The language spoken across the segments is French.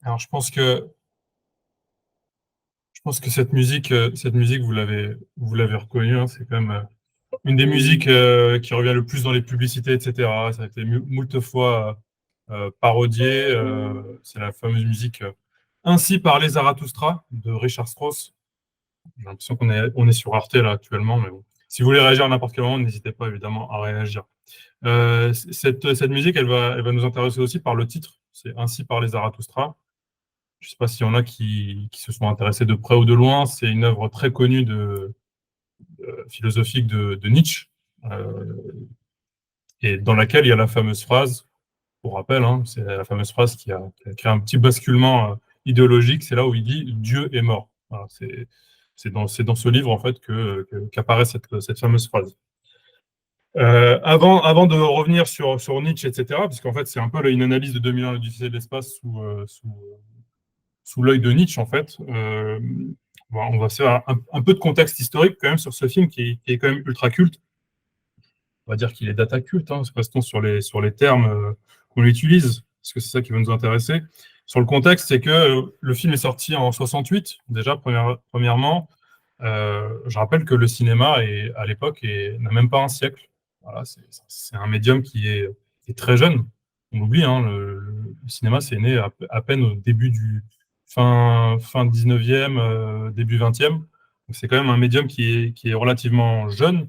Alors, je pense que cette musique, vous l'avez reconnue, hein, c'est quand même une des musiques qui revient le plus dans les publicités, etc. Ça a été moult fois parodié. C'est la fameuse musique Ainsi parlait Zarathustra de Richard Strauss. J'ai l'impression qu'on est sur Arte là actuellement, mais bon. Si vous voulez réagir à n'importe quel moment, n'hésitez pas évidemment à réagir. Cette musique, elle va nous intéresser aussi par le titre. C'est Ainsi parlait Zarathustra. Je ne sais pas s'il y en a qui se sont intéressés de près ou de loin. C'est une œuvre très connue philosophique de Nietzsche, euh, et dans laquelle il y a la fameuse phrase, pour rappel, hein, c'est la fameuse phrase qui a créé un petit basculement idéologique. C'est là où il dit Dieu est mort. Voilà, c'est dans ce livre en fait qu'apparaît cette fameuse phrase. Avant de revenir sur Nietzsche, etc., parce qu'en fait c'est un peu là, une analyse de 2001 l'Odyssée de l'espace sous l'œil de Nietzsche, en fait. Bon, on va faire un peu de contexte historique quand même sur ce film qui est quand même ultra culte. On va dire qu'il est data culte, hein, restons sur les termes qu'on utilise, parce que c'est ça qui va nous intéresser. Sur le contexte, c'est que le film est sorti en 68, déjà, premièrement. Je rappelle que le cinéma, à l'époque, n'a même pas un siècle. Voilà, c'est un médium qui est très jeune. On oublie, hein, le cinéma, c'est né à peine au début du fin 19e, début 20e. Donc c'est quand même un médium qui est relativement jeune.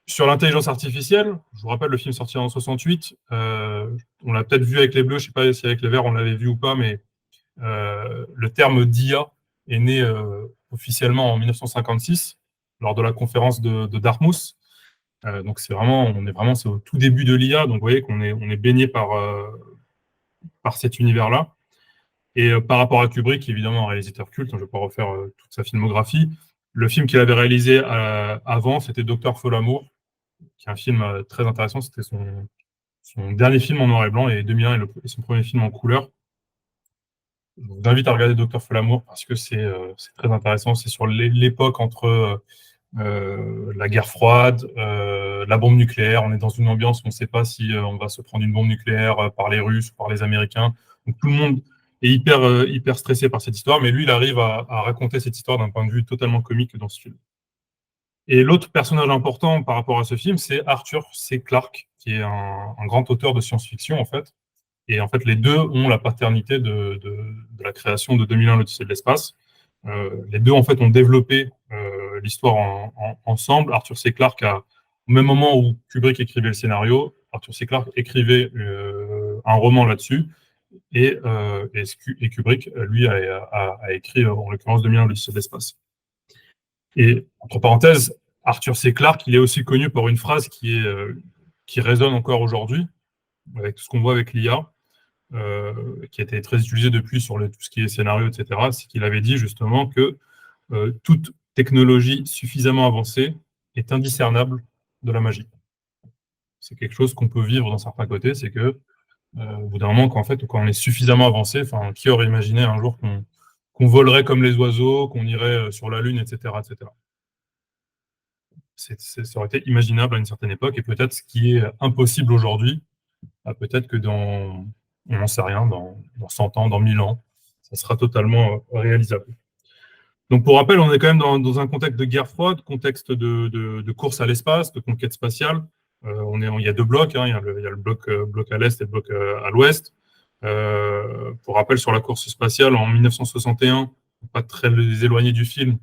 Sur l'intelligence artificielle, je vous rappelle, le film sorti en 68, on l'a peut-être vu avec les bleus, je ne sais pas si avec les verts on l'avait vu ou pas, mais le terme d'IA est né officiellement en 1956 lors de la conférence de Dartmouth. Donc c'est au tout début de l'IA, donc vous voyez qu'on est baigné par cet univers-là. Et par rapport à Kubrick, évidemment, un réalisateur culte, hein, je ne vais pas refaire toute sa filmographie. Le film qu'il avait réalisé avant, c'était Docteur Folamour, qui est un film très intéressant. C'était son dernier film en noir et blanc, et 2001 est son premier film en couleur. Je vous invite à regarder Docteur Folamour parce que c'est très intéressant. C'est sur l'époque entre la guerre froide, la bombe nucléaire. On est dans une ambiance où on ne sait pas si on va se prendre une bombe nucléaire par les Russes ou par les Américains. Donc tout le monde est hyper stressé par cette histoire, mais lui, il arrive à raconter cette histoire d'un point de vue totalement comique dans ce film. Et l'autre personnage important par rapport à ce film, c'est Arthur C. Clarke, qui est un grand auteur de science-fiction, en fait. Et en fait, les deux ont la paternité de la création de 2001, l'Odyssée de l'espace. Les deux, en fait, ont développé l'histoire ensemble. Arthur C. Clarke, au même moment où Kubrick écrivait le scénario, Arthur C. Clarke écrivait un roman là-dessus. Et Kubrick, lui, a écrit, en l'occurrence, 2001, l'Odyssée de l'espace. Et, entre parenthèses, Arthur C. Clarke, il est aussi connu pour une phrase qui résonne encore aujourd'hui, avec tout ce qu'on voit avec l'IA, qui a été très utilisé depuis sur tout ce qui est scénario, etc., c'est qu'il avait dit justement que toute technologie suffisamment avancée est indiscernable de la magie. C'est quelque chose qu'on peut vivre dans certains côtés, c'est que au bout d'un moment, quand on est suffisamment avancé, qui aurait imaginé un jour qu'on volerait comme les oiseaux, qu'on irait sur la Lune, etc., etc. Ça aurait été imaginable à une certaine époque, et peut-être ce qui est impossible aujourd'hui, peut-être que on n'en sait rien, dans 100 ans, dans 1000 ans, ça sera totalement réalisable. Donc, pour rappel, on est quand même dans un contexte de guerre froide, contexte de course à l'espace, de conquête spatiale. Il y a deux blocs, hein, il y a le bloc à l'est et le bloc à l'ouest. Pour rappel, sur la course spatiale, en 1961, pas très éloigné du film,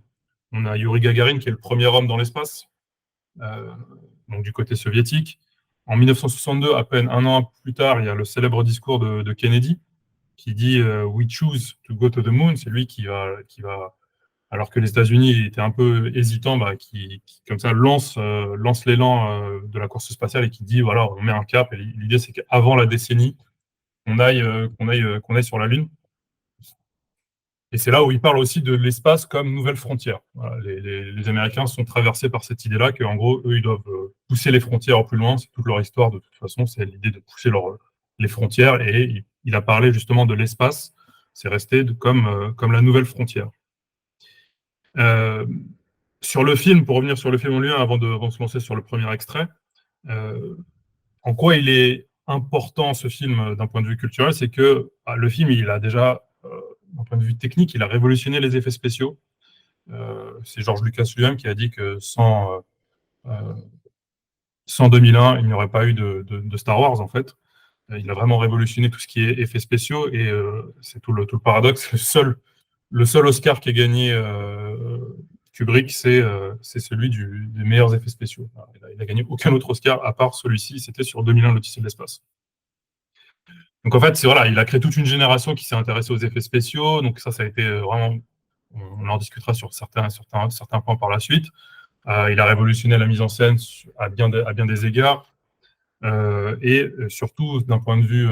on a Yuri Gagarin qui est le premier homme dans l'espace, euh, donc du côté soviétique. En 1962, à peine un an plus tard, il y a le célèbre discours de Kennedy qui dit We choose to go to the moon. C'est lui qui va, alors que les États-Unis étaient un peu hésitants, qui comme ça lance l'élan de la course spatiale et qui dit voilà, on met un cap. Et l'idée, c'est qu'avant la décennie, qu'on aille sur la Lune. Et c'est là où il parle aussi de l'espace comme nouvelle frontière. Voilà, les Américains sont traversés par cette idée-là qu'en gros, eux, ils doivent pousser les frontières au plus loin. C'est toute leur histoire, de toute façon, c'est l'idée de pousser les frontières. Et il a parlé justement de l'espace. C'est resté comme la nouvelle frontière. Euh, Sur le film, pour revenir sur le film en lui-même, avant de se lancer sur le premier extrait, en quoi il est important, ce film, d'un point de vue culturel, c'est que le film, il a déjà d'un point de vue technique, il a révolutionné les effets spéciaux. C'est George Lucas lui-même qui a dit que sans 2001, il n'y aurait pas eu de Star Wars, en fait. Il a vraiment révolutionné tout ce qui est effets spéciaux, et c'est tout le paradoxe. Le seul Oscar qui a gagné Kubrick, c'est celui des meilleurs effets spéciaux. Il a gagné aucun autre Oscar à part celui-ci, c'était sur 2001, l'Odyssée de l'espace. Donc en fait, voilà, il a créé toute une génération qui s'est intéressée aux effets spéciaux. Donc ça a été vraiment, on en discutera sur certains points par la suite. Il a révolutionné la mise en scène à bien des égards. Et surtout, d'un point de vue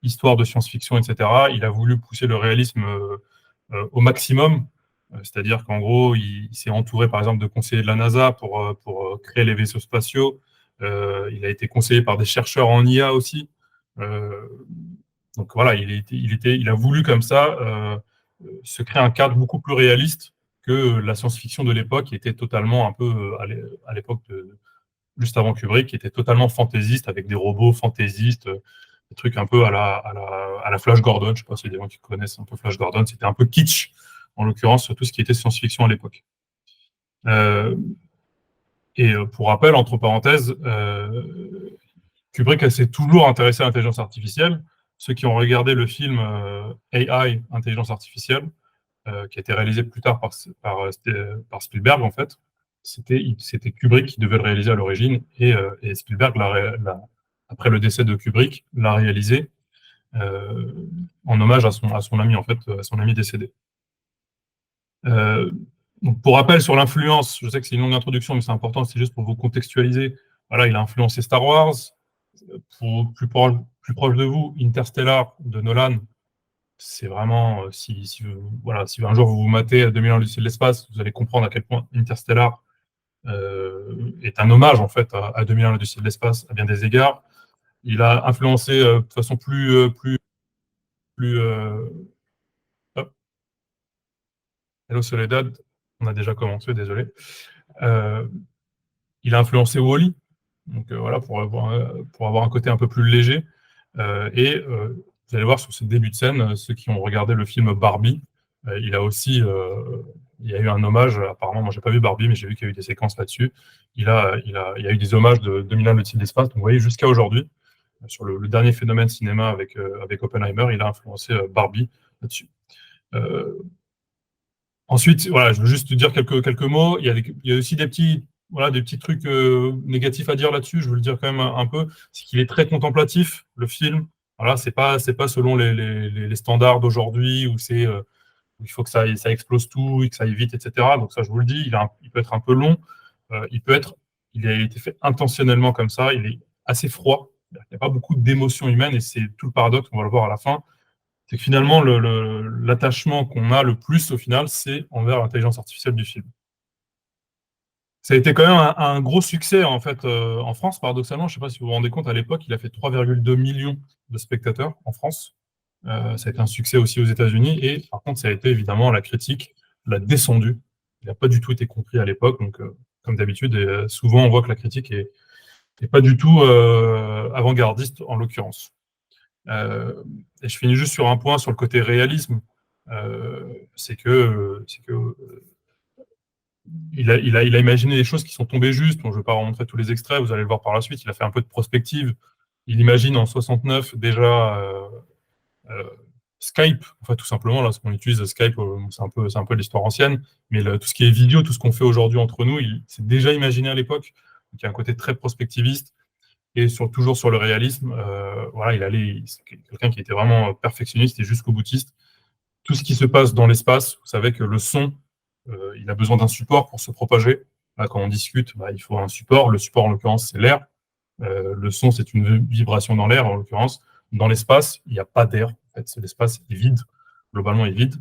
histoire de science-fiction, etc., il a voulu pousser le réalisme au maximum. C'est-à-dire qu'en gros, il s'est entouré, par exemple, de conseillers de la NASA pour créer les vaisseaux spatiaux. Il a été conseillé par des chercheurs en IA aussi. Euh, donc voilà, il a voulu comme ça se créer un cadre beaucoup plus réaliste que la science-fiction de l'époque, qui était totalement un peu, à l'époque juste avant Kubrick, qui était totalement fantaisiste, avec des robots fantaisistes, des trucs un peu à la Flash Gordon. Je ne sais pas s'il y a des gens qui connaissent un peu Flash Gordon. C'était un peu kitsch, en l'occurrence, sur tout ce qui était science-fiction à l'époque. Et pour rappel, entre parenthèses, Kubrick s'est toujours intéressé à l'intelligence artificielle. Ceux qui ont regardé le film AI, Intelligence artificielle, qui a été réalisé plus tard par Spielberg, en fait, c'était Kubrick qui devait le réaliser à l'origine, et Spielberg, après le décès de Kubrick, l'a réalisé euh, en hommage à son ami, en fait, à son ami décédé. Euh, donc pour rappel sur l'influence, je sais que c'est une longue introduction, mais c'est important, c'est juste pour vous contextualiser. Voilà, il a influencé Star Wars. Pour plus proche de vous, Interstellar de Nolan, c'est vraiment, voilà, si un jour vous vous matez à 2001 l'Odyssée de l'espace, vous allez comprendre à quel point Interstellar est un hommage en fait à 2001 l'Odyssée de l'espace à bien des égards. Il a influencé de façon plus hop. Hello Soledad, on a déjà commencé, désolé. Euh, il a influencé Wall-E, donc voilà, pour avoir un côté un peu plus léger. Vous allez voir sur ce début de scène, ceux qui ont regardé le film Barbie, il y a eu un hommage, apparemment, moi j'ai pas vu Barbie, mais j'ai vu qu'il y a eu des séquences là-dessus. Il y a eu des hommages de 2001 le titre d'espace. Donc vous voyez, jusqu'à aujourd'hui, sur le dernier phénomène cinéma avec Oppenheimer, il a influencé Barbie là-dessus. Euh, Ensuite, voilà, je veux juste te dire quelques mots. Il y a aussi des petits trucs négatifs à dire là-dessus. Je veux le dire quand même un peu. C'est qu'il est très contemplatif, le film. Voilà, c'est pas selon les standards d'aujourd'hui où il faut que ça explose tout et que ça aille vite, etc. Donc ça, je vous le dis, il peut être un peu long. Il a été fait intentionnellement comme ça. Il est assez froid. Il n'y a pas beaucoup d'émotions humaines, et c'est tout le paradoxe. On va le voir à la fin, c'est que finalement, l'attachement qu'on a le plus, au final, c'est envers l'intelligence artificielle du film. Ça a été quand même un gros succès, en fait, en France, paradoxalement. Je ne sais pas si vous vous rendez compte, à l'époque, il a fait 3,2 millions de spectateurs en France. Ça a été un succès aussi aux États-Unis. Et par contre, ça a été évidemment la critique l'a descendu. Il n'a pas du tout été compris à l'époque. Donc, comme d'habitude, souvent, on voit que la critique est pas du tout avant-gardiste, en l'occurrence. Et je finis juste sur un point sur le côté réalisme. C'est que il a imaginé des choses qui sont tombées justes. Bon, je ne vais pas remontrer tous les extraits, vous allez le voir par la suite. Il a fait un peu de prospective. Il imagine en 69 déjà euh, Skype, en fait, tout simplement, là, ce qu'on utilise Skype, c'est un peu l'histoire ancienne, mais tout ce qui est vidéo, tout ce qu'on fait aujourd'hui entre nous, il s'est déjà imaginé à l'époque. Donc, il y a un côté très prospectiviste. Et toujours sur le réalisme, voilà, c'est quelqu'un qui était vraiment perfectionniste et jusqu'au boutiste. Tout ce qui se passe dans l'espace, vous savez que le son, il a besoin d'un support pour se propager. Là, quand on discute, il faut un support. Le support, en l'occurrence, c'est l'air. Le son, c'est une vibration dans l'air, en l'occurrence. Dans l'espace, il n'y a pas d'air. En fait, l'espace est vide. Globalement, il est vide.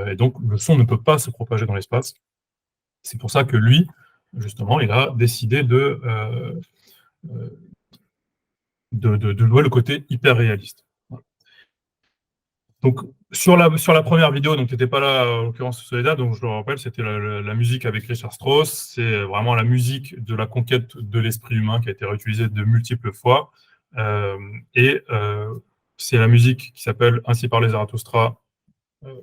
Et donc, le son ne peut pas se propager dans l'espace. C'est pour ça que lui, justement, il a décidé de jouer le côté hyper réaliste. Donc, sur la première vidéo, donc tu n'étais pas là, en l'occurrence, Soledad, donc je le rappelle, c'était la musique avec Richard Strauss. C'est vraiment la musique de la conquête de l'esprit humain qui a été réutilisée de multiples fois. C'est la musique qui s'appelle Ainsi parlait Zarathustra euh,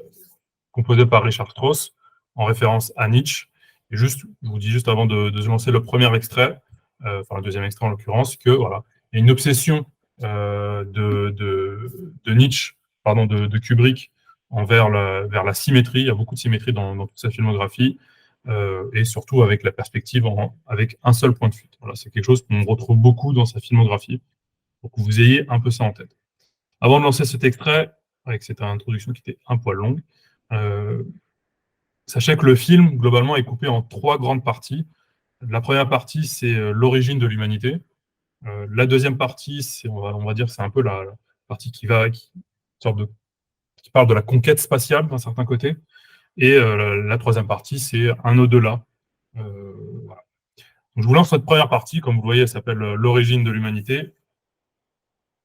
composé par Richard Strauss, en référence à Nietzsche. Et juste, je vous dis juste avant de lancer le premier extrait, enfin le deuxième extrait en l'occurrence, que voilà, il y a une obsession de Nietzsche, pardon, de Kubrick, vers la symétrie. Il y a beaucoup de symétrie dans toute sa filmographie, et surtout avec la perspective avec un seul point de fuite. Voilà, c'est quelque chose qu'on retrouve beaucoup dans sa filmographie, pour que vous ayez un peu ça en tête. Avant de lancer cet extrait, avec cette introduction qui était un poil longue, euh, sachez que le film, globalement, est coupé en trois grandes parties. La première partie, c'est l'origine de l'humanité. La deuxième partie, on va dire, c'est un peu la partie sorte qui parle de la conquête spatiale d'un certain côté. Et la troisième partie, c'est un au-delà. Voilà. Donc, je vous lance cette première partie. Comme vous le voyez, elle s'appelle l'origine de l'humanité.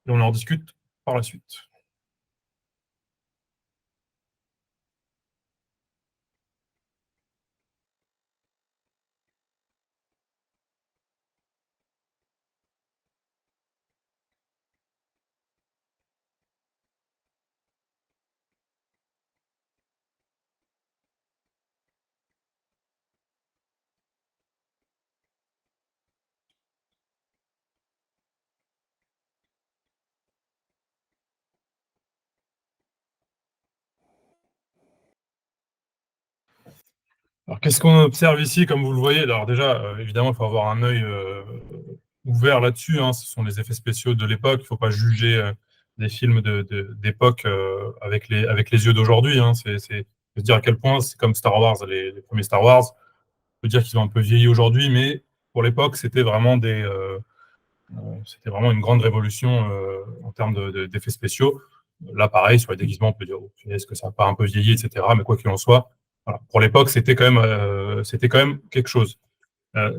Et on en discute par la suite. Alors, qu'est-ce qu'on observe ici, comme vous le voyez? Alors déjà, évidemment, il faut avoir un œil ouvert là-dessus, hein. Ce sont les effets spéciaux de l'époque. Il ne faut pas juger des films d'époque avec les yeux d'aujourd'hui, hein. Faut se dire à quel point c'est comme Star Wars, les premiers Star Wars. On peut dire qu'ils ont un peu vieilli aujourd'hui, mais pour l'époque, c'était vraiment une grande révolution en termes d'effets spéciaux. Là, pareil, sur les déguisements, on peut dire, oh, est-ce que ça n'a pas un peu vieilli, etc. Mais quoi qu'il en soit, voilà. Pour l'époque, c'était quand même quelque chose.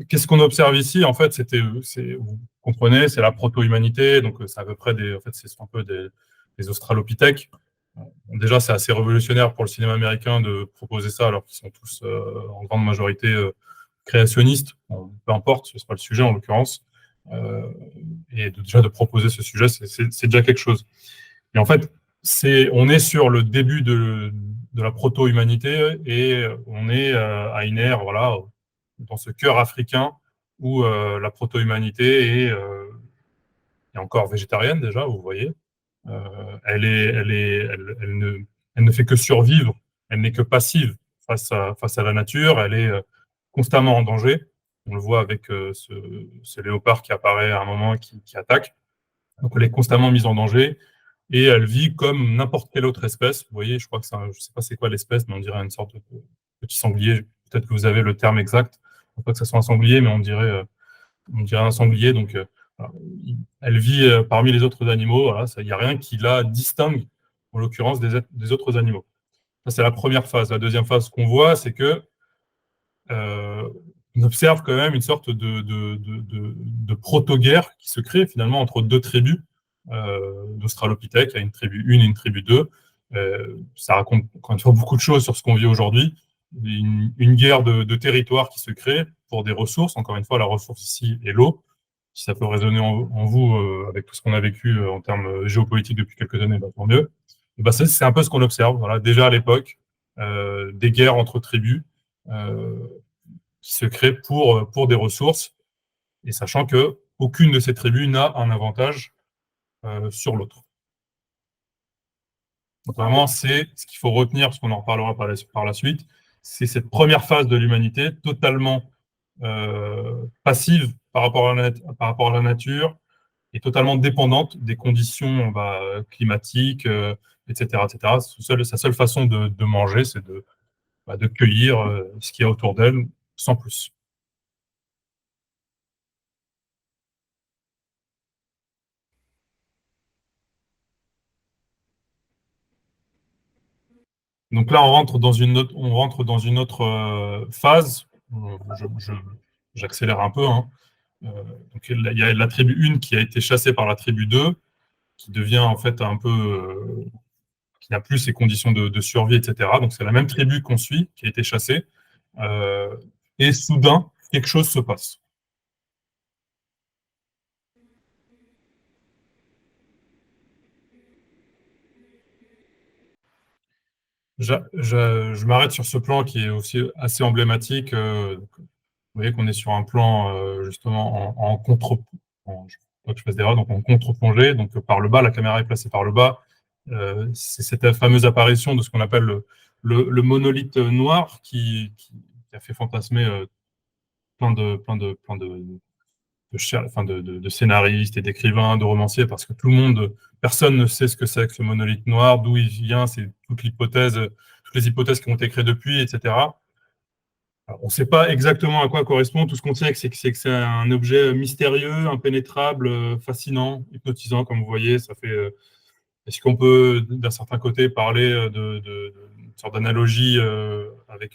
Qu'est-ce qu'on observe ici? En fait, vous comprenez, c'est la proto-humanité, donc c'est à peu près en fait, c'est un peu des australopithèques. Bon, déjà, c'est assez révolutionnaire pour le cinéma américain de proposer ça, alors qu'ils sont tous en grande majorité créationnistes. Bon, peu importe, ce n'est pas le sujet en l'occurrence. Euh, et déjà de proposer ce sujet, c'est déjà quelque chose. Et en fait, on est sur le début de la proto-humanité et on est à une ère, voilà, dans ce cœur africain où la proto-humanité est encore végétarienne déjà, vous voyez. Elle ne fait que survivre, elle n'est que passive face à la nature, elle est constamment en danger. On le voit avec ce léopard qui apparaît à un moment qui attaque. Donc elle est constamment mise en danger et elle vit comme n'importe quelle autre espèce. Vous voyez, je crois que je ne sais pas c'est quoi l'espèce, mais on dirait une sorte de petit sanglier. Peut-être que vous avez le terme exact. Je ne pense pas que ce soit un sanglier, mais on dirait un sanglier. Donc, voilà. Elle vit parmi les autres animaux. Voilà, il n'y a rien qui la distingue, en l'occurrence, des autres animaux. Ça, c'est la première phase. La deuxième phase qu'on voit, c'est que euh, on observe quand même une sorte de proto-guerre qui se crée finalement entre deux tribus d'Australopithèques. Il y a une tribu 1 et une tribu 2. Ça raconte encore une fois beaucoup de choses sur ce qu'on vit aujourd'hui. Une guerre de territoire qui se crée pour des ressources. Encore une fois, la ressource ici est l'eau. Si ça peut résonner en vous avec tout ce qu'on a vécu en termes géopolitiques depuis quelques années, bah, tant mieux. Et bah, c'est un peu ce qu'on observe. Voilà, déjà à l'époque, des guerres entre tribus. Euh, qui se créent pour des ressources, et sachant que aucune de ces tribus n'a un avantage sur l'autre. Donc vraiment, c'est ce qu'il faut retenir, parce qu'on en reparlera par la suite, c'est cette première phase de l'humanité totalement passive par rapport à la nature et totalement dépendante des conditions climatiques, etc., etc. Sa seule façon de manger, c'est de cueillir ce qu'il y a autour d'elle, sans plus. Donc là, on rentre dans une autre phase. J'accélère un peu, hein. Donc, il y a la tribu 1 qui a été chassée par la tribu 2, qui devient en fait un peu, qui n'a plus ses conditions de survie, etc. Donc c'est la même tribu qu'on suit, qui a été chassée. Euh, et soudain, quelque chose se passe. Je m'arrête sur ce plan qui est aussi assez emblématique. Vous voyez qu'on est sur un plan justement en contre, pas que je fasse d'erreur, donc en contre-plongée, donc par le bas, la caméra est placée par le bas. C'est cette fameuse apparition de ce qu'on appelle le monolithe noir qui a fait fantasmer de scénaristes et d'écrivains, de romanciers, parce que personne ne sait ce que c'est que ce monolithe noir, d'où il vient, c'est toutes les hypothèses qui ont été créées depuis, etc. Alors, on ne sait pas exactement à quoi correspond. Tout ce qu'on sait, c'est que c'est un objet mystérieux, impénétrable, fascinant, hypnotisant, comme vous voyez. Est-ce qu'on peut, d'un certain côté, parler d'une sorte d'analogie avec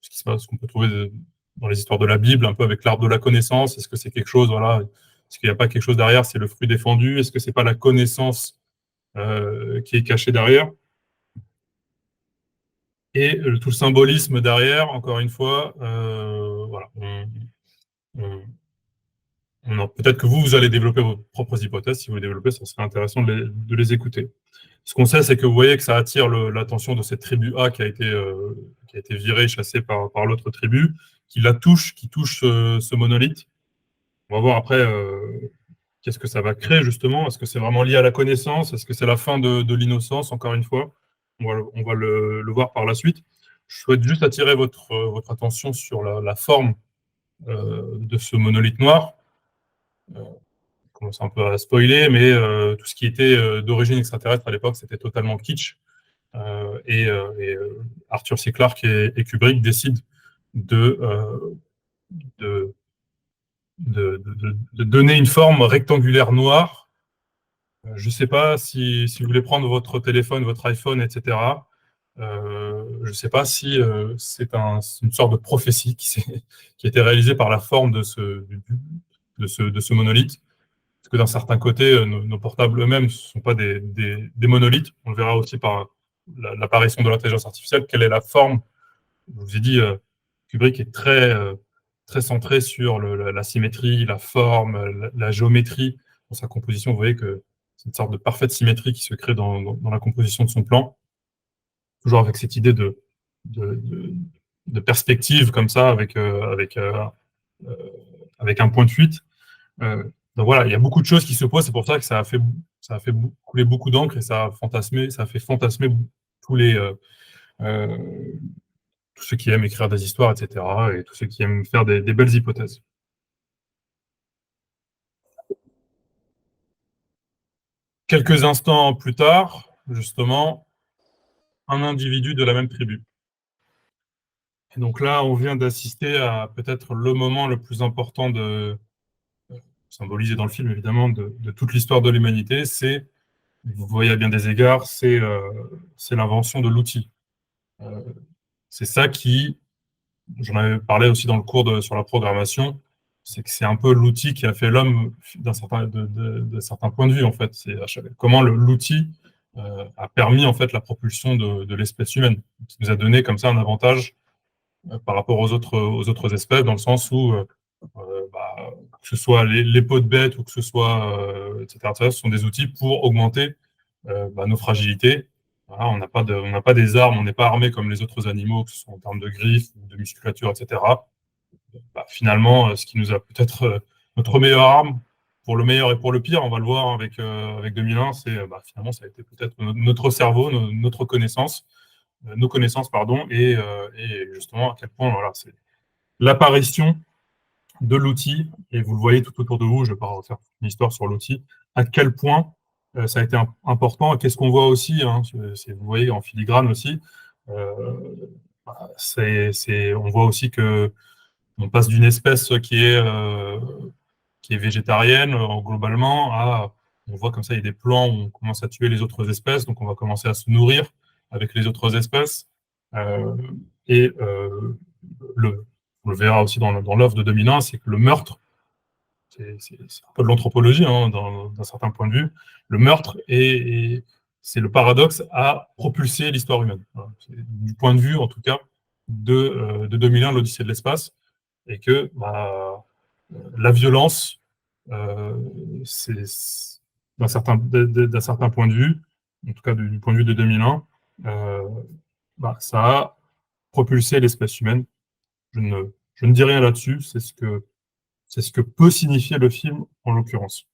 ce qui se passe, ce qu'on peut trouver dans les histoires de la Bible, un peu avec l'arbre de la connaissance? Est-ce que c'est quelque chose, voilà, est-ce qu'il n'y a pas quelque chose derrière? C'est le fruit défendu? Est-ce que c'est pas la connaissance qui est cachée derrière? Et tout le symbolisme derrière, encore une fois, voilà, on- peut-être que vous allez développer vos propres hypothèses. Si vous les développez, ça serait intéressant de les écouter. Ce qu'on sait, c'est que vous voyez que ça attire l'attention de cette tribu A qui a été virée, chassée par l'autre tribu, qui touche ce monolithe. On va voir après qu'est-ce que ça va créer, justement. Est-ce que c'est vraiment lié à la connaissance? Est-ce que c'est la fin de l'innocence, encore une fois? On va le voir par la suite. Je souhaite juste attirer votre attention sur la forme de ce monolithe noir. Je commence un peu à spoiler, mais tout ce qui était d'origine extraterrestre à l'époque, c'était totalement kitsch. Arthur C. Clarke et Kubrick décident de, euh, de, de donner une forme rectangulaire noire. Je ne sais pas si vous voulez prendre votre téléphone, votre iPhone, etc. Je ne sais pas si une sorte de prophétie qui a été réalisée par la forme de ce monolithe. Parce que d'un certain côté, nos portables eux-mêmes ne sont pas des monolithes. On le verra aussi par l'apparition de l'intelligence artificielle. Quelle est la forme? Je vous ai dit, Kubrick est très centré sur la symétrie, la forme, la géométrie. Dans sa composition, vous voyez que c'est une sorte de parfaite symétrie qui se crée dans la composition de son plan, toujours avec cette idée de, de- de perspective comme ça, euh, avec un point de fuite. Euh, donc voilà, il y a beaucoup de choses qui se posent. C'est pour ça que ça a fait couler beaucoup d'encre et ça a fait fantasmer tous euh, tous ceux qui aiment écrire des histoires, etc. Et tous ceux qui aiment faire des belles hypothèses. Quelques instants plus tard, justement, un individu de la même tribu. Et donc là, on vient d'assister à peut-être le moment le plus important symbolisé dans le film, évidemment, de toute l'histoire de l'humanité. Vous voyez à bien des égards, c'est l'invention de l'outil. Euh, c'est ça qui, j'en avais parlé aussi dans le cours sur la programmation, c'est que c'est un peu l'outil qui a fait l'homme d'un certain point de vue, en fait. Comment l'outil a permis, en fait, la propulsion de l'espèce humaine, qui nous a donné comme ça un avantage par rapport aux autres espèces, dans le sens où, que ce soit les peaux de bêtes ou que ce soit, etc., ce sont des outils pour augmenter nos fragilités. Voilà, on n'a pas des armes, on n'est pas armé comme les autres animaux, que ce soit en termes de griffes, de musculature, etc. Finalement, ce qui nous a peut-être notre meilleure arme, pour le meilleur et pour le pire, on va le voir avec 2001, finalement, ça a été peut-être notre cerveau, notre connaissance, nos connaissances, pardon, et justement à quel point voilà, c'est l'apparition de l'outil, et vous le voyez tout autour de vous, je ne vais pas refaire une histoire sur l'outil, à quel point ça a été important, et qu'est-ce qu'on voit aussi, hein, vous voyez en filigrane aussi, euh, on voit aussi que on passe d'une espèce qui est végétarienne globalement on voit comme ça, il y a des plans où on commence à tuer les autres espèces, donc on va commencer à se nourrir avec les autres espèces. Euh, et on le verra aussi dans l'œuvre de 2001, c'est que le meurtre, c'est un peu de l'anthropologie hein, d'un certain point de vue, le meurtre c'est le paradoxe à propulser l'histoire humaine. Voilà. Du point de vue, en tout cas, de 2001, l'Odyssée de l'espace, et que la violence, euh, c'est d'un certain point de vue, en tout cas du point de vue de 2001, euh, bah, ça a propulsé l'espèce humaine. Je ne dis rien là-dessus, c'est ce que peut signifier le film en l'occurrence.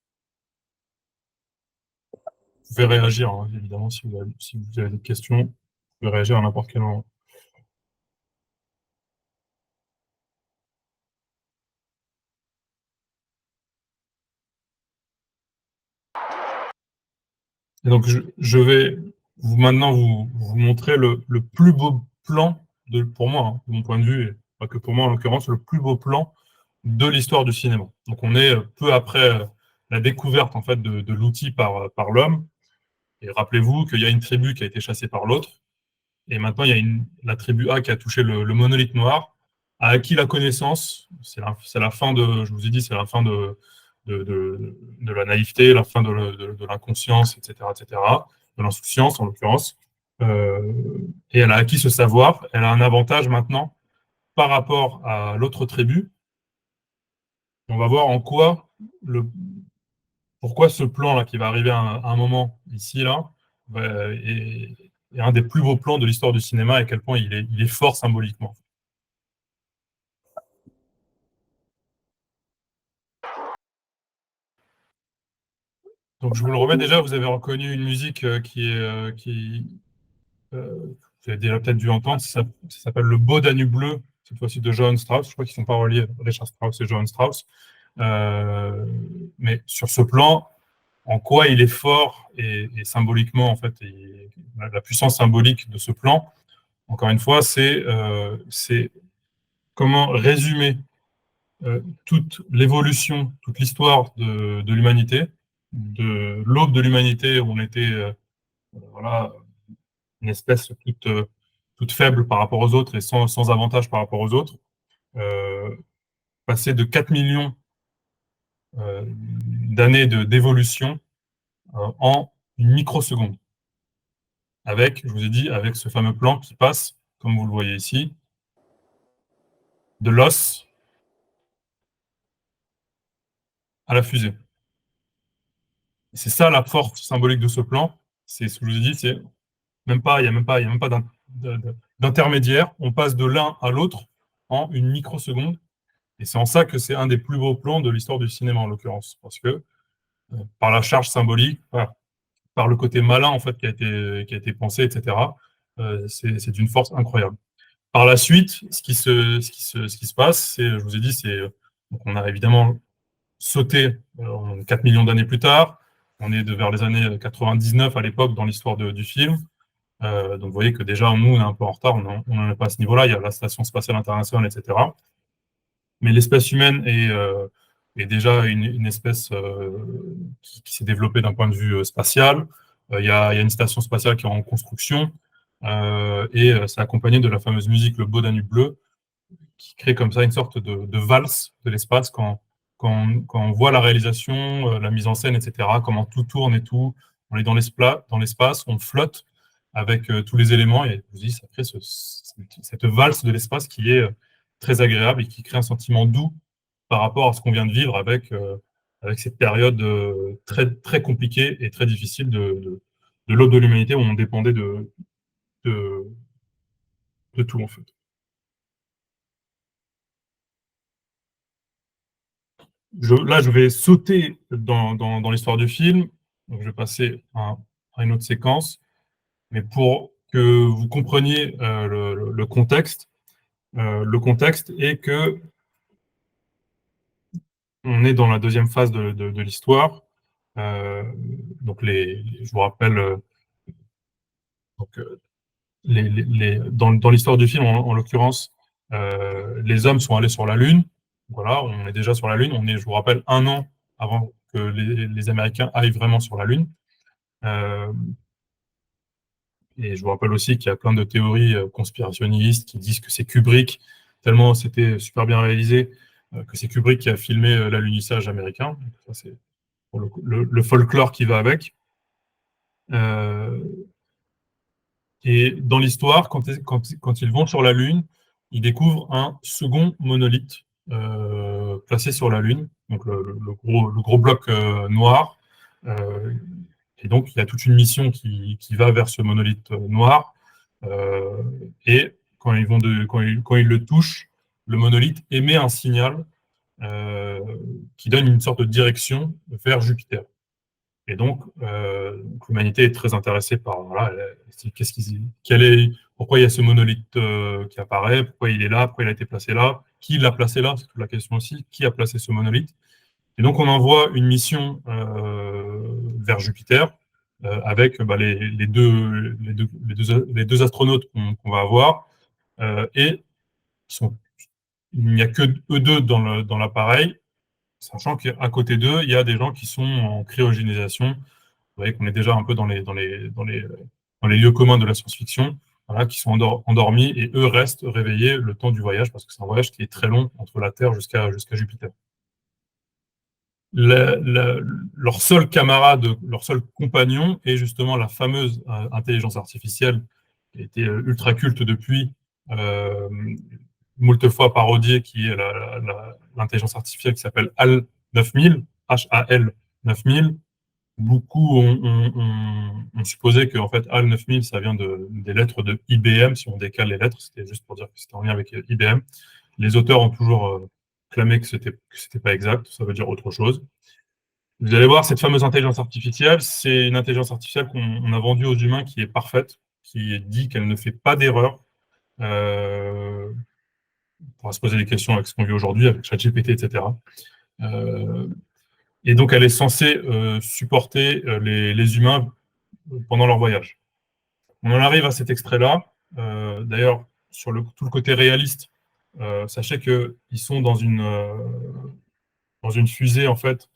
Vous pouvez réagir, hein, évidemment, si vous avez des questions, vous pouvez réagir à n'importe quel moment. Et donc, je vais maintenant vous montrer le plus beau plan, pour moi, hein, de mon point de vue, et pas que pour moi en l'occurrence, le plus beau plan de l'histoire du cinéma. Donc, on est peu après la découverte en fait de l'outil par l'homme. Et rappelez-vous qu'il y a une tribu qui a été chassée par l'autre. Et maintenant, il y a la tribu A qui a touché le monolithe noir, a acquis la connaissance. C'est la fin de, je vous ai dit, c'est la fin de la naïveté, la fin de l'inconscience, etc., etc., de l'insouciance en l'occurrence. Euh, et elle a acquis ce savoir. Elle a un avantage maintenant par rapport à l'autre tribu. On va voir en quoi pourquoi ce plan-là qui va arriver à un moment ici, là, est un des plus beaux plans de l'histoire du cinéma et à quel point il est fort symboliquement. Donc je vous le remets déjà, vous avez reconnu une musique vous avez déjà peut-être dû entendre, ça s'appelle Le Beau Danube bleu, cette fois-ci de Johann Strauss. Je crois qu'ils ne sont pas reliés, Richard Strauss et Johann Strauss. Mais sur ce plan, en quoi il est fort et symboliquement, en fait, la puissance symbolique de ce plan, encore une fois, c'est comment résumer toute l'évolution, toute l'histoire de l'humanité, de l'aube de l'humanité où on était voilà, une espèce toute faible par rapport aux autres et sans avantage par rapport aux autres, euh, passer de 4 millions d'années d'évolution en une microseconde. Avec, je vous ai dit, avec ce fameux plan qui passe, comme vous le voyez ici, de l'os à la fusée. C'est ça la force symbolique de ce plan. C'est ce que je vous ai dit, c'est même pas, il y a même pas d'intermédiaire. On passe de l'un à l'autre en une microseconde. Et c'est en ça que c'est un des plus beaux plans de l'histoire du cinéma, en l'occurrence. Parce que par la charge symbolique, par le côté malin, en fait, qui a été pensé, etc., c'est d'une force incroyable. Par la suite, ce qui se passe, c'est, je vous ai dit, donc on a évidemment sauté 4 millions d'années plus tard. On est vers les années 99 à l'époque dans l'histoire du film. Donc vous voyez que déjà, nous, on est un peu en retard, on n'en est pas à ce niveau-là. Il y a la Station spatiale internationale, etc. Mais l'espèce humaine est déjà une espèce qui s'est développée d'un point de vue spatial. Il y a une station spatiale qui est en construction et c'est accompagné de la fameuse musique Le Beau Danube bleu qui crée comme ça une sorte de valse de l'espace quand on voit la réalisation, la mise en scène, etc., comment tout tourne et tout. On est dans l'espace, on flotte avec tous les éléments et je vous dis, ça crée cette valse de l'espace qui est très agréable et qui crée un sentiment doux par rapport à ce qu'on vient de vivre avec cette période très, très compliquée et très difficile de l'aube de l'humanité où on dépendait de, de tout en fait. Là, je vais sauter dans l'histoire du film. Donc, je vais passer à une autre séquence. Mais pour que vous compreniez le contexte est que on est dans la deuxième phase de l'histoire. Euh, donc, je vous rappelle, donc, dans l'histoire du film, en l'occurrence, les hommes sont allés sur la Lune. Voilà, on est déjà sur la Lune. On est, je vous rappelle, un an avant que les Américains aillent vraiment sur la Lune. Euh, et je vous rappelle aussi qu'il y a plein de théories conspirationnistes qui disent que c'est Kubrick, tellement c'était super bien réalisé, que c'est Kubrick qui a filmé l'alunissage américain. Donc, ça, c'est pour le folklore qui va avec. Euh, et dans l'histoire, quand ils vont sur la Lune, ils découvrent un second monolithe placé sur la Lune, donc le gros bloc noir. Euh, et donc, il y a toute une mission qui va vers ce monolithe noir. Euh, et quand ils le touchent, le monolithe émet un signal euh, qui donne une sorte de direction vers Jupiter. Et donc l'humanité est très intéressée par voilà, pourquoi il y a ce monolithe qui apparaît, pourquoi il est là, pourquoi il a été placé là, qui l'a placé là, c'est toute la question aussi, qui a placé ce monolithe. Et donc on envoie une mission vers Jupiter avec bah, les deux astronautes qu'on va avoir et il n'y a que eux deux dans l'appareil, sachant qu'à côté d'eux, il y a des gens qui sont en cryogénisation. Vous voyez qu'on est déjà un peu dans les lieux communs de la science-fiction, voilà, qui sont endormis et eux restent réveillés le temps du voyage, parce que c'est un voyage qui est très long entre la Terre jusqu'à Jupiter. La- la- Leur seul camarade, leur seul compagnon est justement la fameuse intelligence artificielle qui a été ultra culte depuis, euh, moult fois parodiée, qui est l'intelligence artificielle qui s'appelle HAL 9000, HAL 9000. Beaucoup ont supposé que en fait, HAL 9000, ça vient des lettres de IBM. Si on décale les lettres, c'était juste pour dire que c'était en lien avec IBM. Les auteurs ont toujours clamé que c'était pas exact, ça veut dire autre chose. Vous allez voir, cette fameuse intelligence artificielle, c'est une intelligence artificielle qu'on a vendue aux humains qui est parfaite, qui dit qu'elle ne fait pas d'erreur. Euh, on pourra se poser des questions avec ce qu'on vit aujourd'hui, avec ChatGPT, etc. Euh, et donc, elle est censée supporter les humains pendant leur voyage. On en arrive à cet extrait-là. D'ailleurs, sur tout le côté réaliste, sachez qu'ils sont dans une fusée, en fait,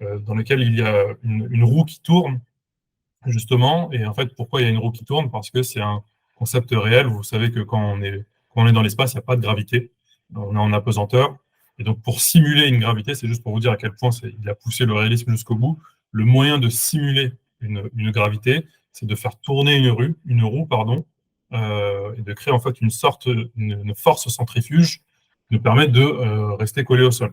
dans laquelle il y a une roue qui tourne justement. Et en fait, pourquoi il y a une roue qui tourne? Parce que c'est un concept réel. Vous savez que quand on est dans l'espace, il n'y a pas de gravité. On est en apesanteur. Et donc, pour simuler une gravité, c'est juste pour vous dire à quel point il a poussé le réalisme jusqu'au bout. Le moyen de simuler une gravité, c'est de faire tourner une roue, pardon, et de créer en fait une force centrifuge qui nous permet de rester collé au sol.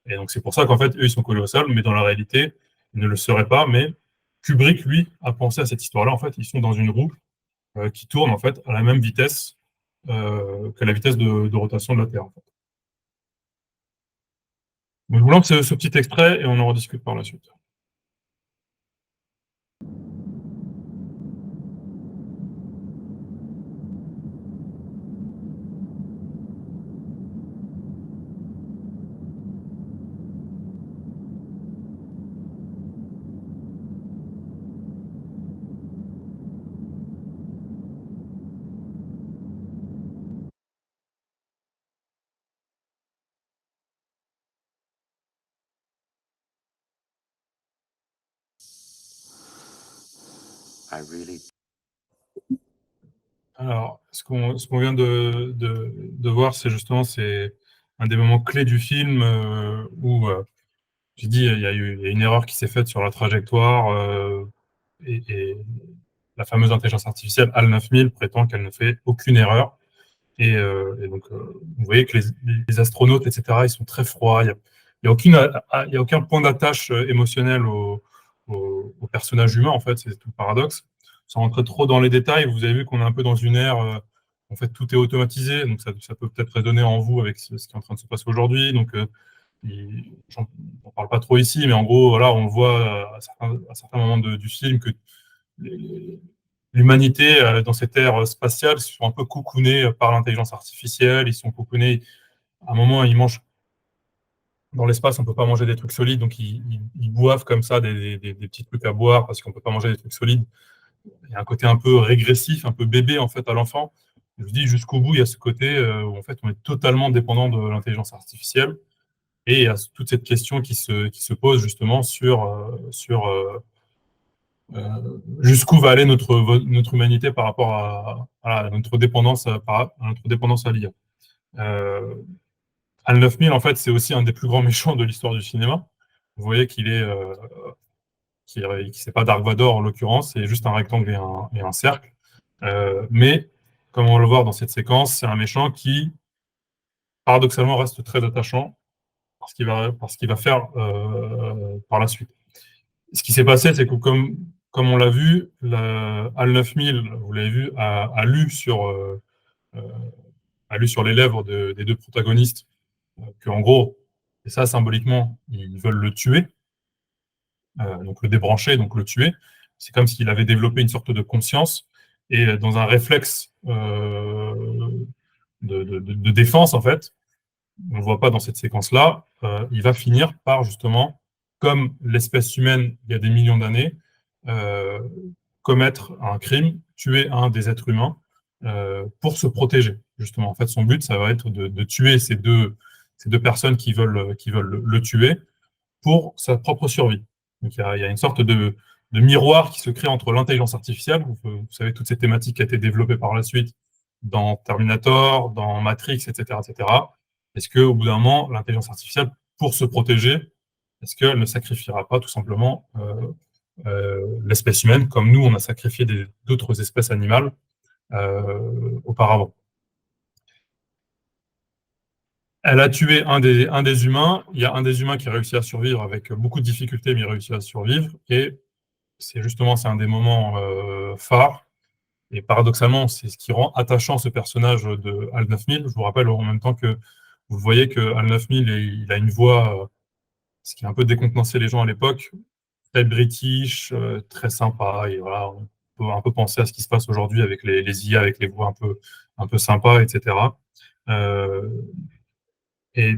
Et donc, c'est pour ça qu'en fait, eux, ils sont collés au sol, mais dans la réalité, ils ne le seraient pas. Mais Kubrick, lui, a pensé à cette histoire-là. En fait, ils sont dans une roue qui tourne, en fait, à la même vitesse que la vitesse de rotation de la Terre, en fait. Donc, je vous lance ce petit extrait et on en rediscute par la suite. Alors, ce qu'on vient de voir, c'est un des moments clés du film où, j'ai dit, il y a une erreur qui s'est faite sur la trajectoire et la fameuse intelligence artificielle HAL 9000 prétend qu'elle ne fait aucune erreur. Vous voyez que les astronautes, etc., ils sont très froids. Il y a aucun point d'attache émotionnel au personnage humain, en fait. C'est tout le paradoxe. Sans rentrer trop dans les détails, vous avez vu qu'on est un peu dans une ère, en fait, tout est automatisé. Donc, ça peut peut-être résonner en vous avec ce qui est en train de se passer aujourd'hui. J'en parle pas trop ici, mais en gros, voilà, on voit à certains moments du film que les- l'humanité, dans cette ère spatiale, se sont un peu coucounés par l'intelligence artificielle. Ils sont coucounés. À un moment, ils mangent dans l'espace, on peut pas manger des trucs solides, donc ils boivent comme ça des petits trucs à boire parce qu'on peut pas manger des trucs solides. Il y a un côté un peu régressif, un peu bébé en fait à l'enfant. Je vous dis jusqu'au bout, il y a ce côté où en fait on est totalement dépendant de l'intelligence artificielle et il y a toute cette question qui se pose justement jusqu'où va aller notre humanité par rapport à notre dépendance à notre dépendance à l'IA. Euh, Al 9000, en fait, c'est aussi un des plus grands méchants de l'histoire du cinéma. Vous voyez qui c'est pas Dark Vador en l'occurrence, c'est juste un rectangle et un cercle. Mais comme on va le voir dans cette séquence, c'est un méchant qui paradoxalement reste très attachant parce qu'il va faire par la suite. Ce qui s'est passé, c'est que comme comme on l'a vu, HAL 9000, vous l'avez vu, euh, a lu sur les lèvres des deux protagonistes qu'en gros, et ça symboliquement, ils veulent le tuer, donc le débrancher, donc le tuer. C'est comme s'il avait développé une sorte de conscience et dans un réflexe de défense, en fait, on ne le voit pas dans cette séquence-là, il va finir par justement, comme l'espèce humaine il y a des millions d'années, euh, commettre un crime, tuer un des êtres humains pour se protéger. Justement, en fait, son but, ça va être de tuer ces deux personnes qui veulent le tuer pour sa propre survie. Donc il y a une sorte de miroir qui se crée entre l'intelligence artificielle, vous savez, toutes ces thématiques qui ont été développées par la suite dans Terminator, dans Matrix, etc., etc. Est-ce qu'au bout d'un moment, l'intelligence artificielle, pour se protéger, est-ce qu'elle ne sacrifiera pas tout simplement l'espèce humaine, comme nous, on a sacrifié d'autres espèces animales auparavant? Elle a tué un des humains. Il y a un des humains qui a réussi à survivre avec beaucoup de difficultés, mais il a réussi à survivre. Et c'est un des moments phares. Et paradoxalement, c'est ce qui rend attachant ce personnage de Al 9000. Je vous rappelle en même temps que vous voyez que Al 9000, il a une voix, ce qui a un peu décontenancé les gens à l'époque, très british, très sympa. Et voilà, on peut un peu penser à ce qui se passe aujourd'hui avec les IA, avec les voix un peu sympas, etc. Euh, et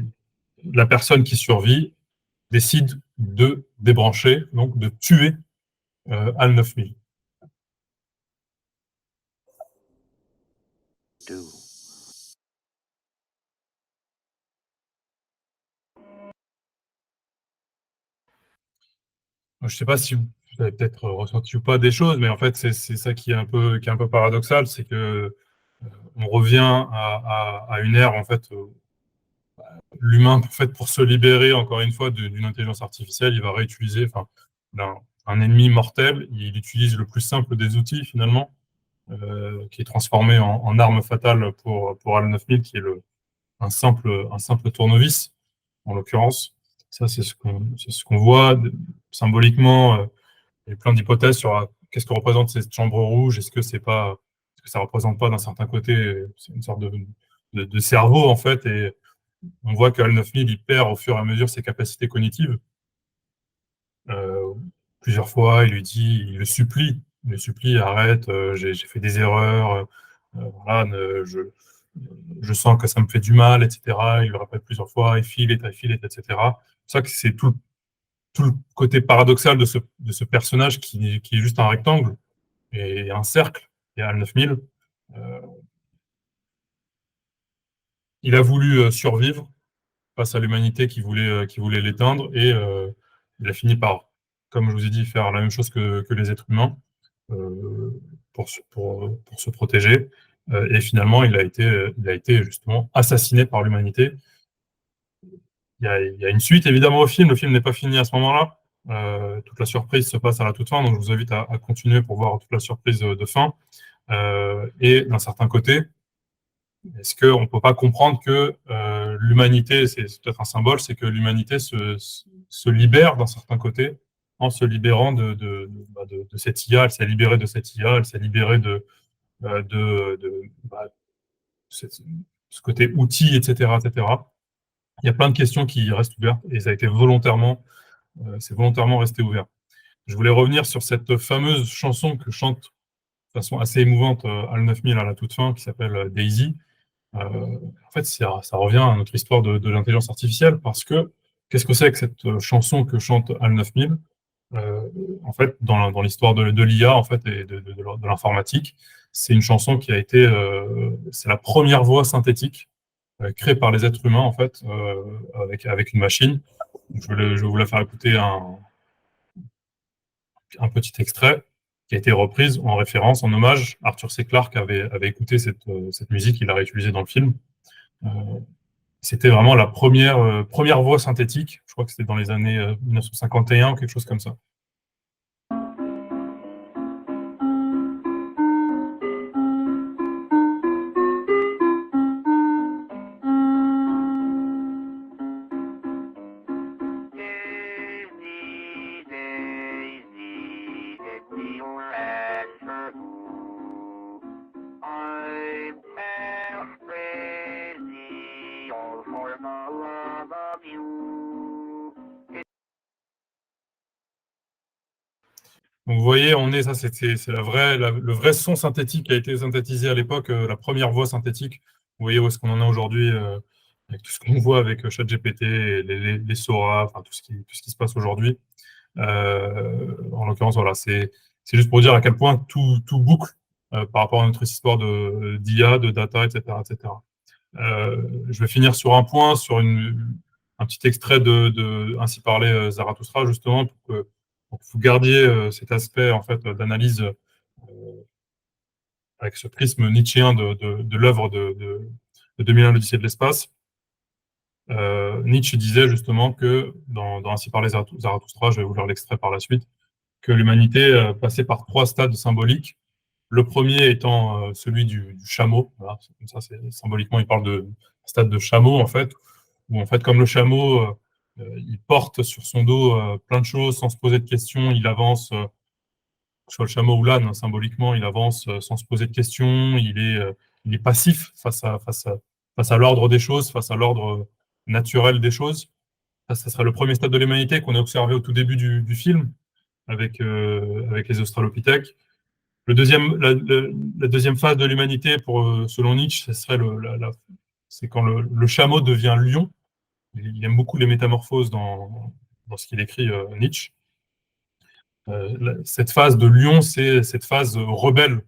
la personne qui survit décide de débrancher, donc de tuer Al 9000. Je ne sais pas si vous avez peut-être ressenti ou pas des choses, mais en fait, c'est ça qui est un peu paradoxal, c'est que on revient à une ère, en fait, l'humain, en fait, pour se libérer, encore une fois, d'une intelligence artificielle, il va réutiliser, enfin, un ennemi mortel, il utilise le plus simple des outils, finalement, qui est transformé en arme fatale pour Al 9000, qui est un simple tournevis, en l'occurrence. Ça, c'est ce qu'on voit symboliquement. Il y a plein d'hypothèses sur qu'est-ce que représente cette chambre rouge. Est-ce que ça représente pas d'un certain côté c'est une sorte de cerveau, en fait, et on voit qu'Al 9000, il perd au fur et à mesure ses capacités cognitives. Euh, Plusieurs fois, il le supplie, arrête, j'ai fait des erreurs, voilà, je sens que ça me fait du mal, etc. Il le répète plusieurs fois, I feel it, etc. C'est ça que c'est tout le côté paradoxal de ce personnage qui est juste un rectangle et un cercle, et Al 9000. Euh, il a voulu survivre face à l'humanité qui voulait l'éteindre et il a fini par, comme je vous ai dit, faire la même chose que les êtres humains pour se protéger. Et finalement, il a été justement assassiné par l'humanité. Il y a une suite évidemment au film. Le film n'est pas fini à ce moment-là. Toute la surprise se passe à la toute fin, donc je vous invite à continuer pour voir toute la surprise de fin. Et d'un certain côté, est-ce qu'on ne peut pas comprendre que l'humanité, c'est peut-être un symbole, c'est que l'humanité se libère d'un certain côté en se libérant de cette IA, elle s'est libérée de cette IA, elle s'est libérée bah, ce côté outil, etc., etc. Il y a plein de questions qui restent ouvertes et ça a été c'est volontairement resté ouvert. Je voulais revenir sur cette fameuse chanson que chante de façon assez émouvante Al 9000 à la toute fin, qui s'appelle Daisy. En fait, ça revient à notre histoire de l'intelligence artificielle parce que qu'est-ce que c'est que cette chanson que chante Al 9000? euh, En fait, dans l'histoire de l'IA en fait, et de l'informatique, c'est une chanson qui a été, c'est la première voix synthétique créée par les êtres humains en fait, avec une machine. Je vais vous la faire écouter un petit extrait qui a été reprise en référence, en hommage. Arthur C. Clarke avait écouté cette musique, il l'a réutilisée dans le film. Euh, C'était vraiment la première voix synthétique. Je crois que c'était dans les années 1951 ou quelque chose comme ça. Donc vous voyez, c'est le vrai son synthétique qui a été synthétisé à l'époque, la première voix synthétique. Vous voyez où est-ce qu'on en est aujourd'hui, avec tout ce qu'on voit avec ChatGPT, et les Sora, enfin tout ce qui se passe aujourd'hui. En l'occurrence, voilà, c'est juste pour dire à quel point tout boucle par rapport à notre histoire d'IA, de data, etc., etc. Je vais finir sur un point, un petit extrait de Ainsi parlait Zarathustra, justement, pour que vous gardiez cet aspect en fait d'analyse avec ce prisme nietzschéen de l'œuvre de 2001, l'Odyssée de l'espace. Nietzsche disait justement que dans Ainsi parlait Zarathustra, je vais vous lire l'extrait par la suite, que l'humanité passait par trois stades symboliques. Le premier étant celui du chameau. Voilà, c'est comme ça, symboliquement, il parle de stade de chameau, en fait, où, en fait, comme le chameau, il porte sur son dos plein de choses sans se poser de questions. Il avance, que ce soit le chameau ou l'âne, hein, symboliquement, il avance sans se poser de questions. Il est passif face à l'ordre des choses, face à l'ordre naturel des choses. Ça serait le premier stade de l'humanité qu'on a observé au tout début du film avec les Australopithèques. La deuxième phase de l'humanité, selon Nietzsche, ce serait c'est quand le chameau devient lion. Il aime beaucoup les métamorphoses dans ce qu'il écrit, Nietzsche. Cette phase de lion, c'est cette phase rebelle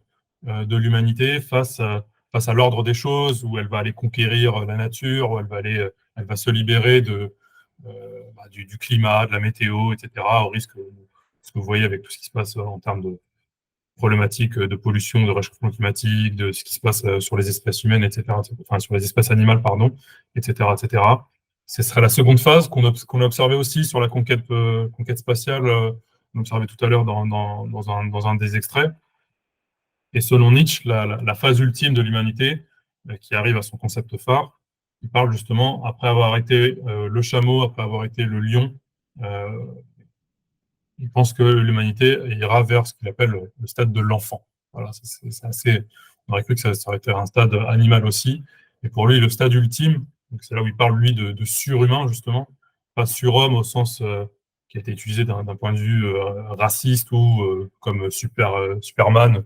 de l'humanité face à l'ordre des choses, où elle va aller conquérir la nature, où elle va se libérer du climat, de la météo, etc., au risque, ce que vous voyez avec tout ce qui se passe en termes de problématiques de pollution, de réchauffement climatique, de ce qui se passe sur les espèces humaines, etc., enfin sur les espèces animales, pardon, etc., etc. Ce serait la seconde phase qu'on a observé aussi sur la conquête spatiale, on observait tout à l'heure dans un des extraits. Et selon Nietzsche, la phase ultime de l'humanité, qui arrive à son concept phare, il parle justement, après avoir été le chameau, après avoir été le lion, euh, il pense que l'humanité ira vers ce qu'il appelle le stade de l'enfant. Voilà, c'est assez. On aurait cru que ça aurait été un stade animal aussi. Et pour lui, le stade ultime, c'est là où il parle, lui, de surhumain, justement, pas surhomme au sens qui a été utilisé d'un point de vue raciste ou comme Superman,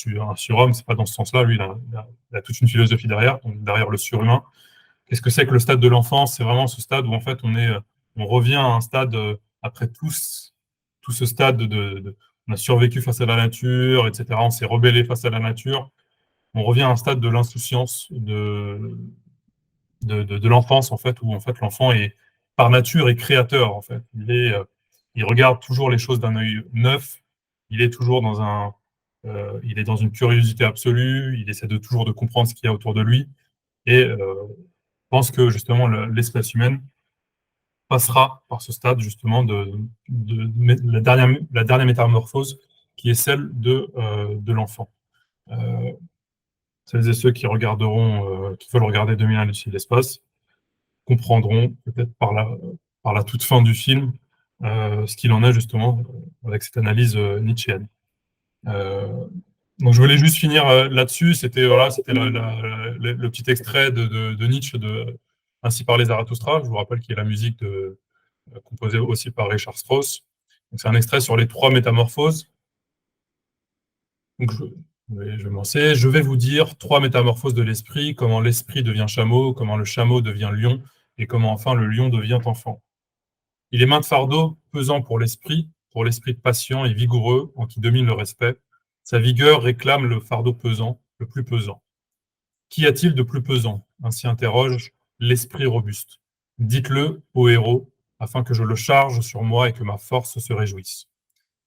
un surhomme, c'est pas dans ce sens-là. Lui, il a toute une philosophie derrière, donc derrière le surhumain. Qu'est-ce que c'est que le stade de l'enfance? C'est vraiment ce stade où en fait on revient à un stade après tout ce stade on a survécu face à la nature, etc. On s'est rebellé face à la nature. On revient à un stade de l'insouciance, de l'enfance en fait, où en fait l'enfant est par nature est créateur en fait. Il regarde toujours les choses d'un œil neuf. Il est toujours il est dans une curiosité absolue. Il essaie toujours de comprendre ce qu'il y a autour de lui et pense que justement l'espèce humaine passera par ce stade justement la dernière métamorphose qui est celle de l'enfant. Euh, Celles et ceux qui qui veulent regarder 2001 Lucie de l'espace comprendront peut-être par la toute fin du film ce qu'il en est justement avec cette analyse nietzschéenne. Euh, donc je voulais juste finir là-dessus. C'était le petit extrait de Nietzsche de Ainsi parlait Zarathustra. Je vous rappelle qu'il y a la musique composée aussi par Richard Strauss. Donc c'est un extrait sur les trois métamorphoses. Donc je vais me lancer. Je vais vous dire trois métamorphoses de l'esprit, comment l'esprit devient chameau, comment le chameau devient lion, et comment enfin le lion devient enfant. Il est main de fardeau pesant pour l'esprit patient et vigoureux en qui domine le respect. Sa vigueur réclame le fardeau pesant, le plus pesant. Qu'y a-t-il de plus pesant? Ainsi interroge l'esprit robuste. Dites-le au héros, afin que je le charge sur moi et que ma force se réjouisse.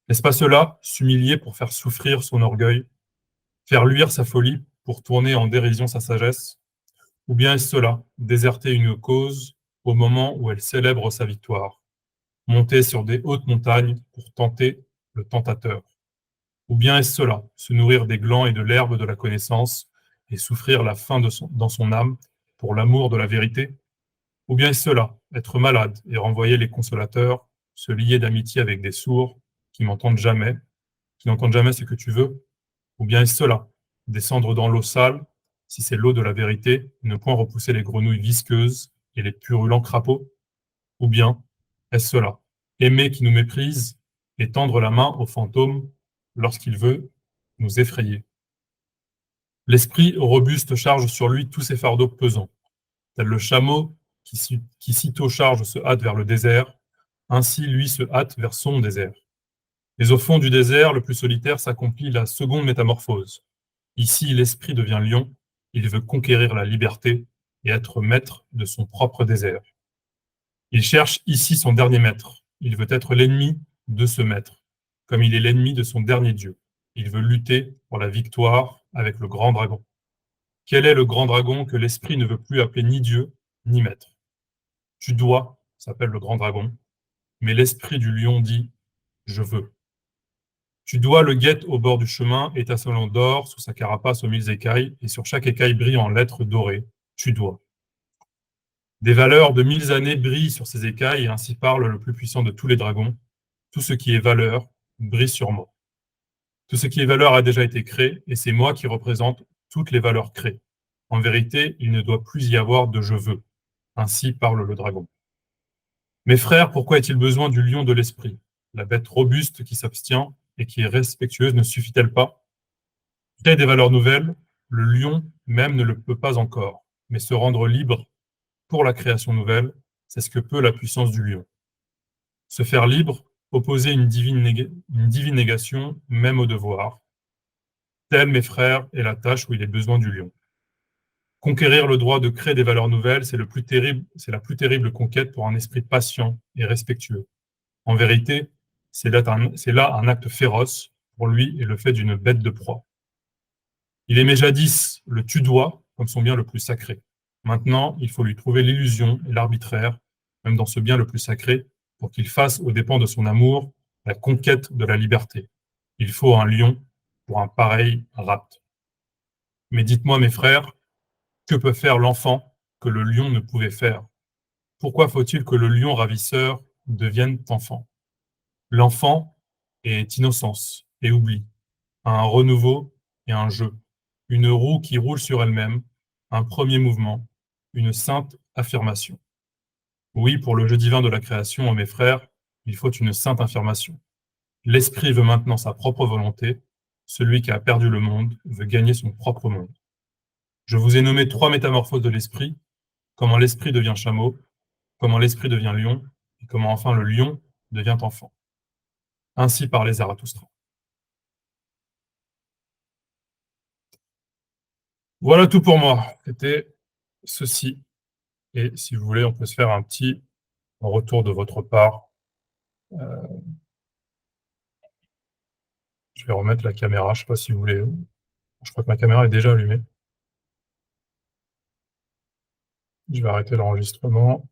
N'est-ce pas cela, s'humilier pour faire souffrir son orgueil, faire luire sa folie pour tourner en dérision sa sagesse? Ou bien est-ce cela, déserter une cause au moment où elle célèbre sa victoire, monter sur des hautes montagnes pour tenter le tentateur? Ou bien est-ce cela, se nourrir des glands et de l'herbe de la connaissance et souffrir la faim dans son âme pour l'amour de la vérité? Ou bien est-ce cela, être malade et renvoyer les consolateurs, se lier d'amitié avec des sourds qui qui n'entendent jamais ce que tu veux? Ou bien est-ce cela, descendre dans l'eau sale, si c'est l'eau de la vérité, et ne point repousser les grenouilles visqueuses et les purulents crapauds? Ou bien est-ce cela, aimer qui nous méprise et tendre la main au fantôme lorsqu'il veut nous effrayer. L'esprit robuste charge sur lui tous ses fardeaux pesants, tel le chameau qui sitôt charge se hâte vers le désert, ainsi lui se hâte vers son désert. Mais au fond du désert, le plus solitaire, s'accomplit la seconde métamorphose. Ici, l'esprit devient lion, il veut conquérir la liberté et être maître de son propre désert. Il cherche ici son dernier maître, il veut être l'ennemi de ce maître, comme il est l'ennemi de son dernier dieu. Il veut lutter pour la victoire avec le grand dragon. Quel est le grand dragon que l'esprit ne veut plus appeler ni dieu ni maître? Tu dois, s'appelle le grand dragon, mais l'esprit du lion dit je veux. Tu dois le guette au bord du chemin, étincelant d'or sous sa carapace aux 1000 écailles, et sur chaque écaille brille en lettres dorées. Tu dois. Des valeurs de 1000 années brillent sur ces écailles, et ainsi parle le plus puissant de tous les dragons. Tout ce qui est valeur brille sur moi. Tout ce qui est valeur a déjà été créé, et c'est moi qui représente toutes les valeurs créées. En vérité, il ne doit plus y avoir de je veux. Ainsi parle le dragon. Mes frères, pourquoi est-il besoin du lion de l'esprit? La bête robuste qui s'abstient et qui est respectueuse ne suffit-elle pas? Créer des valeurs nouvelles, le lion même ne le peut pas encore, mais se rendre libre pour la création nouvelle, c'est ce que peut la puissance du lion. Se faire libre, opposer une divine négation, même au devoir. Telle, mes frères, est la tâche où il est besoin du lion. Conquérir le droit de créer des valeurs nouvelles, c'est la plus terrible conquête pour un esprit patient et respectueux. En vérité, c'est là un acte féroce pour lui et le fait d'une bête de proie. Il aimait jadis le tu-dois comme son bien le plus sacré. Maintenant, il faut lui trouver l'illusion et l'arbitraire, même dans ce bien le plus sacré, pour qu'il fasse, aux dépens de son amour, la conquête de la liberté. Il faut un lion pour un pareil rapt. Mais dites-moi, mes frères, que peut faire l'enfant que le lion ne pouvait faire? Pourquoi faut-il que le lion ravisseur devienne enfant? L'enfant est innocence et oubli, un renouveau et un jeu, une roue qui roule sur elle-même, un premier mouvement, une sainte affirmation. Oui, pour le jeu divin de la création, mes frères, il faut une sainte affirmation. L'esprit veut maintenant sa propre volonté, celui qui a perdu le monde veut gagner son propre monde. Je vous ai nommé 3 métamorphoses de l'esprit, comment l'esprit devient chameau, comment l'esprit devient lion, et comment enfin le lion devient enfant. Ainsi parlait Zarathustra. Voilà tout pour moi. C'était ceci. Et si vous voulez, on peut se faire un petit retour de votre part. Je vais remettre la caméra, je ne sais pas si vous voulez. Je crois que ma caméra est déjà allumée. Je vais arrêter l'enregistrement.